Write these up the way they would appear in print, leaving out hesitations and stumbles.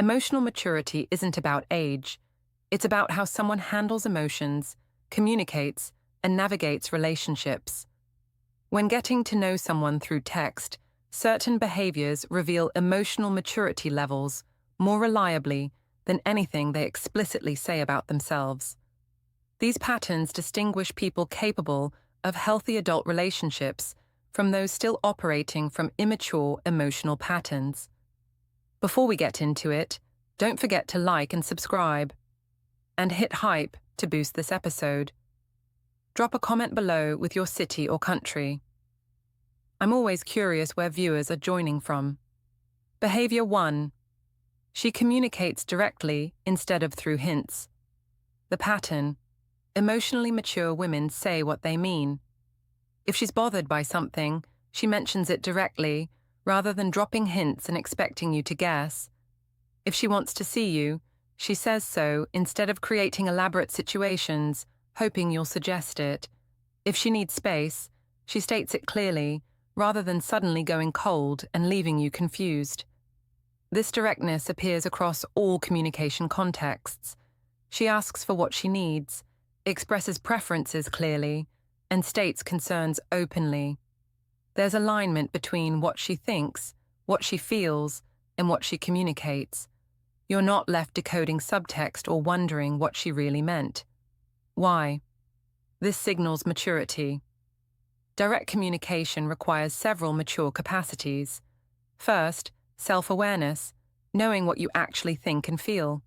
Emotional maturity isn't about age. It's about how someone handles emotions, communicates, and navigates relationships. When getting to know someone through text, certain behaviors reveal emotional maturity levels more reliably than anything they explicitly say about themselves. These patterns distinguish people capable of healthy adult relationships from those still operating from immature emotional patterns. Before we get into it, don't forget to like and subscribe, and hit hype to boost this episode. Drop a comment below with your city or country. I'm always curious where viewers are joining from. Behavior 1. She communicates directly instead of through hints. The pattern: emotionally mature women say what they mean. If she's bothered by something, she mentions it directly, rather than dropping hints and expecting you to guess. If she wants to see you, she says so instead of creating elaborate situations, hoping you'll suggest it. If she needs space, she states it clearly, rather than suddenly going cold and leaving you confused. This directness appears across all communication contexts. She asks for what she needs, expresses preferences clearly, and states concerns openly. There's alignment between what she thinks, what she feels, and what she communicates. You're not left decoding subtext or wondering what she really meant. Why? This signals maturity. Direct communication requires several mature capacities. First, self-awareness, knowing what you actually think and feel.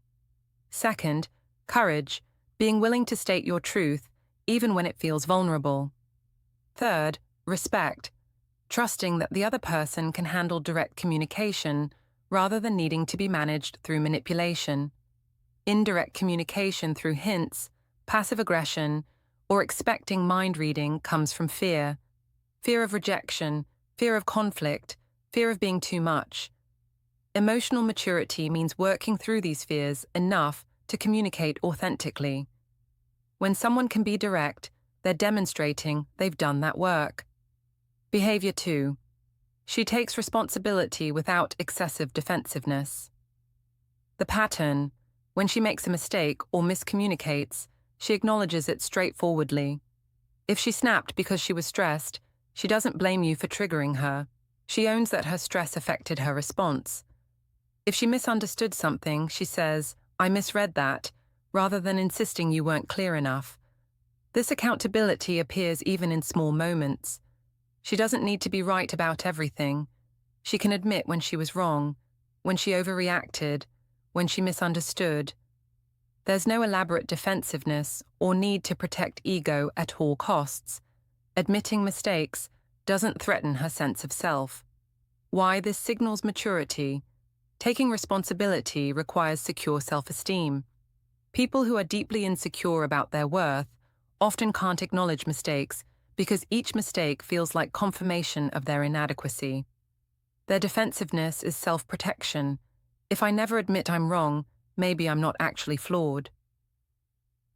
Second, courage, being willing to state your truth, even when it feels vulnerable. Third, respect, trusting that the other person can handle direct communication rather than needing to be managed through manipulation. Indirect communication through hints, passive aggression, or expecting mind reading comes from fear. Fear of rejection, fear of conflict, fear of being too much. Emotional maturity means working through these fears enough to communicate authentically. When someone can be direct, they're demonstrating they've done that work. Behavior 2. She takes responsibility without excessive defensiveness. The pattern: when she makes a mistake or miscommunicates, she acknowledges it straightforwardly. If she snapped because she was stressed, she doesn't blame you for triggering her. She owns that her stress affected her response. If she misunderstood something, she says, "I misread that," rather than insisting you weren't clear enough. This accountability appears even in small moments. She doesn't need to be right about everything. She can admit when she was wrong, when she overreacted, when she misunderstood. There's no elaborate defensiveness or need to protect ego at all costs. Admitting mistakes doesn't threaten her sense of self. Why this signals maturity? Taking responsibility requires secure self-esteem. People who are deeply insecure about their worth often can't acknowledge mistakes because each mistake feels like confirmation of their inadequacy. Their defensiveness is self-protection. If I never admit I'm wrong, maybe I'm not actually flawed.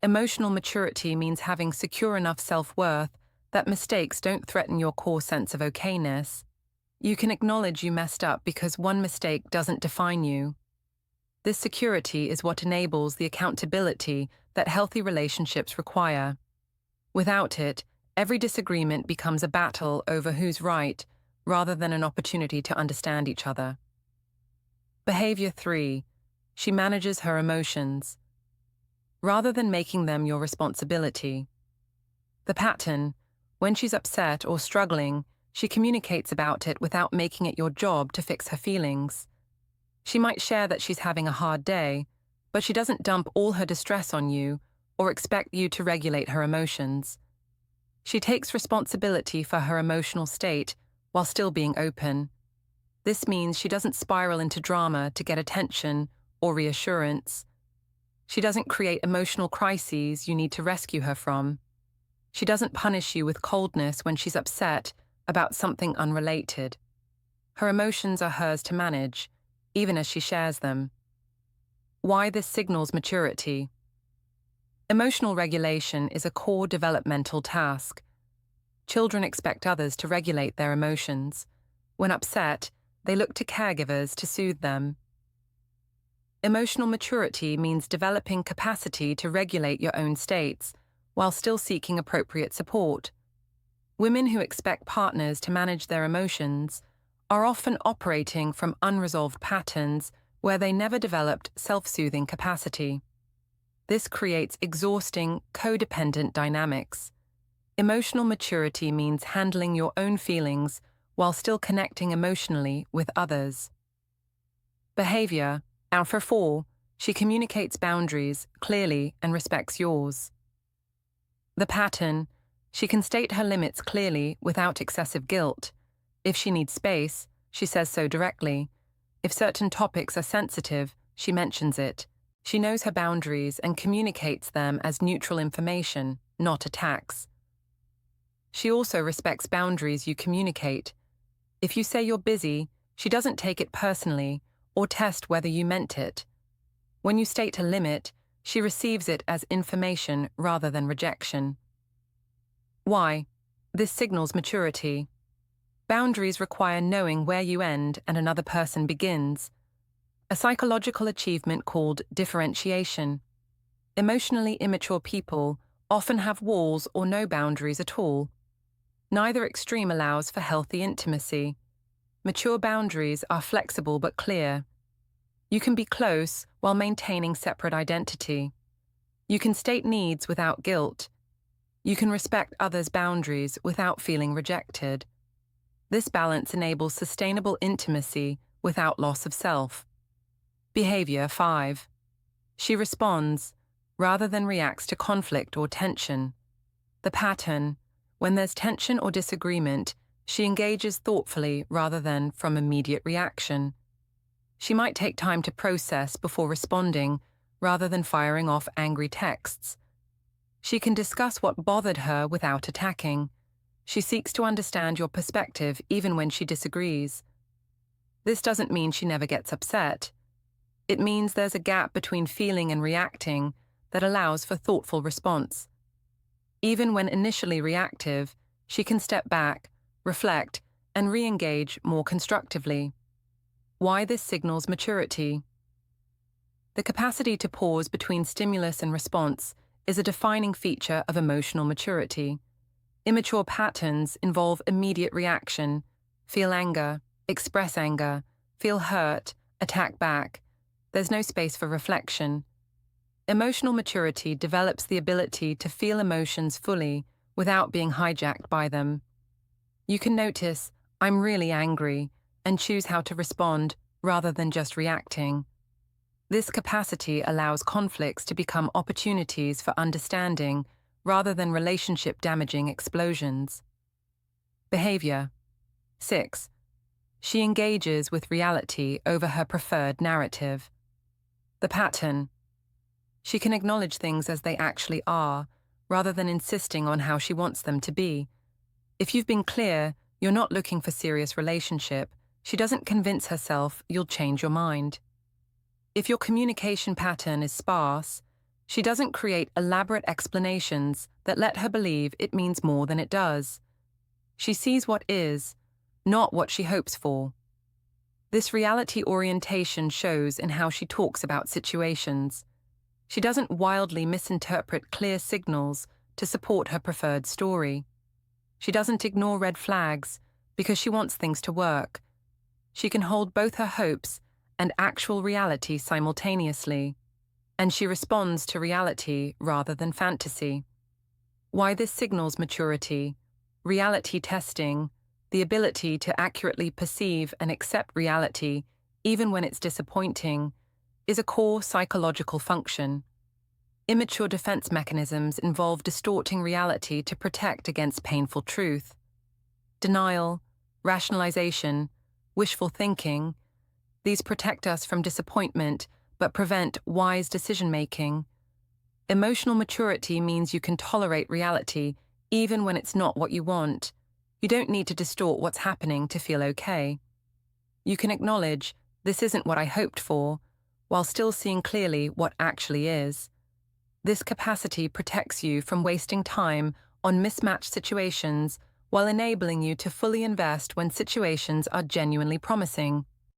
Emotional maturity means having secure enough self-worth that mistakes don't threaten your core sense of okayness. You can acknowledge you messed up because one mistake doesn't define you. This security is what enables the accountability that healthy relationships require. Without it, every disagreement becomes a battle over who's right, rather than an opportunity to understand each other. Behavior 3. She manages her emotions, rather than making them your responsibility. The pattern: when she's upset or struggling, she communicates about it without making it your job to fix her feelings. She might share that she's having a hard day, but she doesn't dump all her distress on you or expect you to regulate her emotions. She takes responsibility for her emotional state while still being open. This means she doesn't spiral into drama to get attention or reassurance. She doesn't create emotional crises you need to rescue her from. She doesn't punish you with coldness when she's upset about something unrelated. Her emotions are hers to manage, even as she shares them. Why this signals maturity? Emotional regulation is a core developmental task. Children expect others to regulate their emotions. When upset, they look to caregivers to soothe them. Emotional maturity means developing capacity to regulate your own states while still seeking appropriate support. Women who expect partners to manage their emotions are often operating from unresolved patterns where they never developed self-soothing capacity. This creates exhausting, codependent dynamics. Emotional maturity means handling your own feelings while still connecting emotionally with others. Behavior. Alpha 4. She communicates boundaries clearly and respects yours. The pattern. She can state her limits clearly without excessive guilt. If she needs space, she says so directly. If certain topics are sensitive, she mentions it. She knows her boundaries and communicates them as neutral information, not attacks. She also respects boundaries you communicate. If you say you're busy, she doesn't take it personally or test whether you meant it. When you state a limit, she receives it as information rather than rejection. Why? This signals maturity. Boundaries require knowing where you end and another person begins. A psychological achievement called differentiation. Emotionally immature people often have walls or no boundaries at all. Neither extreme allows for healthy intimacy. Mature boundaries are flexible but clear. You can be close while maintaining separate identity. You can state needs without guilt. You can respect others' boundaries without feeling rejected. This balance enables sustainable intimacy without loss of self. Behavior 5. She responds, rather than reacts to conflict or tension. The pattern. When there's tension or disagreement, she engages thoughtfully rather than from immediate reaction. She might take time to process before responding, rather than firing off angry texts. She can discuss what bothered her without attacking. She seeks to understand your perspective even when she disagrees. This doesn't mean she never gets upset. It means there's a gap between feeling and reacting that allows for thoughtful response. Even when initially reactive, she can step back, reflect, and re-engage more constructively. Why this signals maturity? The capacity to pause between stimulus and response is a defining feature of emotional maturity. Immature patterns involve immediate reaction, feel anger, express anger, feel hurt, attack back. There's no space for reflection. Emotional maturity develops the ability to feel emotions fully without being hijacked by them. You can notice, I'm really angry, and choose how to respond rather than just reacting. This capacity allows conflicts to become opportunities for understanding rather than relationship-damaging explosions. Behavior 6. She engages with reality over her preferred narrative. The pattern. She can acknowledge things as they actually are, rather than insisting on how she wants them to be. If you've been clear, you're not looking for serious relationship, she doesn't convince herself you'll change your mind. If your communication pattern is sparse, she doesn't create elaborate explanations that let her believe it means more than it does. She sees what is, not what she hopes for. This reality orientation shows in how she talks about situations. She doesn't wildly misinterpret clear signals to support her preferred story. She doesn't ignore red flags because she wants things to work. She can hold both her hopes and actual reality simultaneously, and she responds to reality rather than fantasy. Why this signals maturity? Reality testing, the ability to accurately perceive and accept reality, even when it's disappointing, is a core psychological function. Immature defense mechanisms involve distorting reality to protect against painful truth. Denial, rationalization, wishful thinking, these protect us from disappointment but prevent wise decision-making. Emotional maturity means you can tolerate reality even when it's not what you want. You don't need to distort what's happening to feel okay. You can acknowledge, this isn't what I hoped for, while still seeing clearly what actually is. This capacity protects you from wasting time on mismatched situations while enabling you to fully invest when situations are genuinely promising.